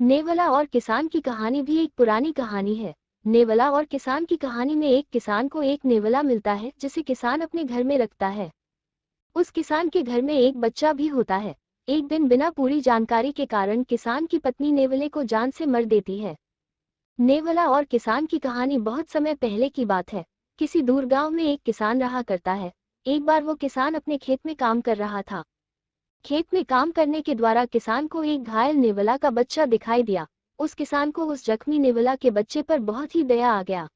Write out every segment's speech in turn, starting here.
नेवला और किसान की कहानी भी एक पुरानी कहानी है। नेवला और किसान की कहानी में एक किसान को एक नेवला मिलता है जिसे किसान अपने घर में रखता है। उस किसान के घर में एक बच्चा भी होता है। एक दिन बिना पूरी जानकारी के कारण किसान की पत्नी नेवले को जान से मार देती है। नेवला और किसान की कहानी बहुत समय पहले की बात है। किसी दूर गांव में एक किसान रहा करता है। एक बार वो किसान अपने खेत में काम कर रहा था। खेत में काम करने के द्वारा किसान को एक घायल नेवला का बच्चा दिखाई दिया। उस किसान को उस जख्मी नेवला के बच्चे पर बहुत ही दया आ गया।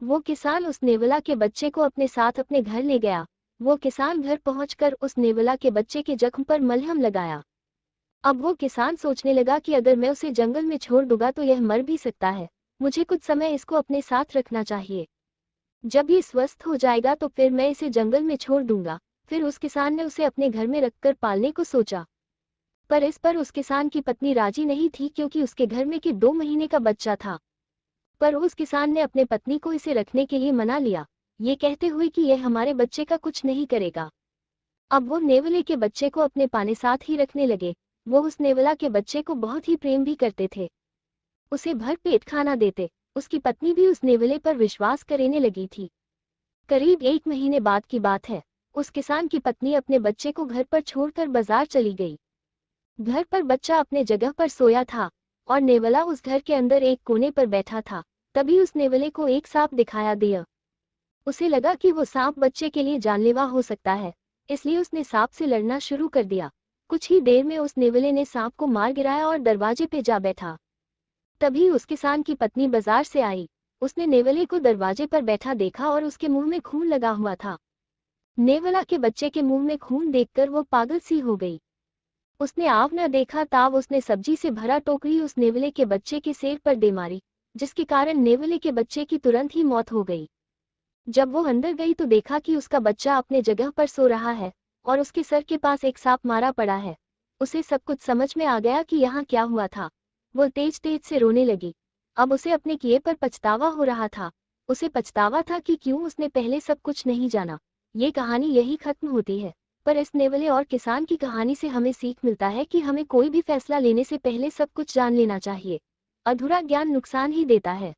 वो किसान उस नेवला के बच्चे को अपने साथ अपने घर ले गया। वो किसान घर पहुंचकर उस नेवला के बच्चे के जख्म पर मलहम लगाया। अब वो किसान सोचने लगा कि अगर मैं उसे जंगल में छोड़ दूंगा तो यह मर भी सकता है। मुझे कुछ समय इसको अपने साथ रखना चाहिए। जब ये स्वस्थ हो जाएगा तो फिर मैं इसे जंगल में छोड़ दूंगा। फिर उस किसान ने उसे अपने घर में रखकर पालने को सोचा। पर इस पर उस किसान की पत्नी राजी नहीं थी क्योंकि उसके घर में के 2 महीने का बच्चा था। पर उस किसान ने अपने पत्नी को इसे रखने के लिए मना लिया, ये कहते हुए कि यह हमारे बच्चे का कुछ नहीं करेगा। अब वो नेवले के बच्चे को अपने पाने साथ ही रखने लगे। वो उस नेवला के बच्चे को बहुत ही प्रेम भी करते थे। उसे भर पेट खाना देते। उसकी पत्नी भी उस नेवले पर विश्वास करने लगी थी। करीब 1 महीने बाद की बात है। उस किसान की पत्नी अपने बच्चे को घर पर छोड़कर बाजार चली गई। घर पर बच्चा अपने जगह पर सोया था और नेवला उस घर के अंदर एक कोने पर बैठा था। तभी उस नेवले को एक सांप दिखाया दिया। उसे लगा कि वो सांप बच्चे के लिए जानलेवा हो सकता है, इसलिए उसने सांप से लड़ना शुरू कर दिया। कुछ ही देर में उस नेवले ने सांप को मार गिराया और दरवाजे पे जा बैठा। तभी उस किसान की पत्नी बाजार से आई। उसने नेवले को दरवाजे पर बैठा देखा और उसके मुंह में खून लगा हुआ था। नेवला के बच्चे के मुंह में खून देखकर वो पागल सी हो गई। उसने आव न देखा ताव उसने सब्जी से भरा टोकरी उस नेवले के बच्चे के सिर पर दे मारी, जिसके कारण नेवले के बच्चे की तुरंत ही मौत हो गई। जब वो अंदर गई तो देखा कि उसका बच्चा अपने जगह पर सो रहा है और उसके सर के पास एक सांप मारा पड़ा है। उसे सब कुछ समझ में आ गया कि यहाँ क्या हुआ था। वो तेज तेज से रोने लगी। अब उसे अपने किए पर पछतावा हो रहा था। उसे पछतावा था कि क्यों उसने पहले सब कुछ नहीं जाना। ये कहानी यही खत्म होती है। पर इस नेवले और किसान की कहानी से हमें सीख मिलता है कि हमें कोई भी फैसला लेने से पहले सब कुछ जान लेना चाहिए। अधूरा ज्ञान नुकसान ही देता है।